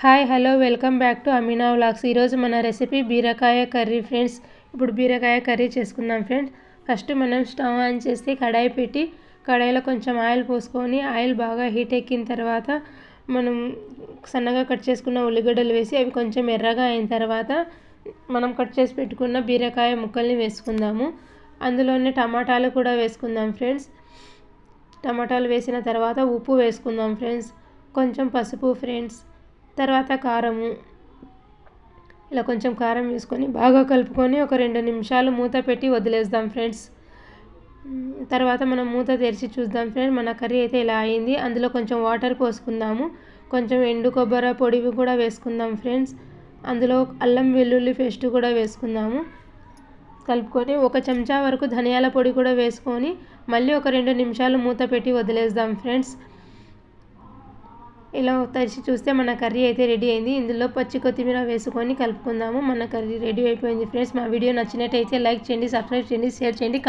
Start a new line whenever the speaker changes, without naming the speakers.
Hi hello welcome back to Amina vlogs. ఈరోజు మన recipe బీరకాయ కర్రీ ఫ్రెండ్స్. ఇప్పుడు బీరకాయ కర్రీ చేసుకుందాం ఫ్రెండ్స్. ఫస్ట్ మనం స్టవ్ ఆన్ చేసి కడాయి పెట్టి కడాయిలో కొంచెం ఆయిల్ పోసుకొని ఆయిల్ బాగా హీట్ ఎక్కిన తర్వాత మనం సన్నగా కట్ చేసుకున్న ఉల్లిగడ్డలు వేసి అవి కొంచెం ఎర్రగా అయిన తర్వాత మనం కట్ చేసి పెట్టుకున్న బీరకాయ ముక్కల్ని వేసుకుందాము. అందులోనే టమాటాలు కూడా వేసుకుందాం ఫ్రెండ్స్. టమాటాలు వేసిన తర్వాత ఉప్పు వేసుకుందాం ఫ్రెండ్స్, కొంచెం పసుపు ఫ్రెండ్స్, తర్వాత కారము. ఇలా కొంచెం కారం వేసుకొని బాగా కలుపుకొని ఒక 2 నిమిషాలు మూత పెట్టి వదిలేద్దాం ఫ్రెండ్స్. తర్వాత మనం మూత తెరిచి చూద్దాం ఫ్రెండ్స్. మన కర్రీ అయితే ఇలా అయింది. అందులో కొంచెం వాటర్ పోసుకుందాము. కొంచెం ఎండు కొబ్బరి పొడివి కూడా వేసుకుందాం ఫ్రెండ్స్. అందులో అల్లం వెల్లుల్లి పేస్ట్ కూడా వేసుకుందాము. కలుపుకొని 1 చెంచా వరకు ధనియాల పొడి కూడా వేసుకొని మళ్ళీ ఒక 2 నిమిషాలు మూత పెట్టి వదిలేద్దాం ఫ్రెండ్స్. ఇలా తెరిచి చూస్తే మన కర్రీ అయితే రెడీ అయింది. ఇందులో పచ్చి కొత్తిమీర వేసుకొని కలుపుకుందాము. మన కర్రీ రెడీ అయిపోయింది ఫ్రెండ్స్. మా వీడియో నచ్చినట్టయితే లైక్ చేయండి, సబ్స్క్రైబ్ చేయండి, షేర్ చేయండి.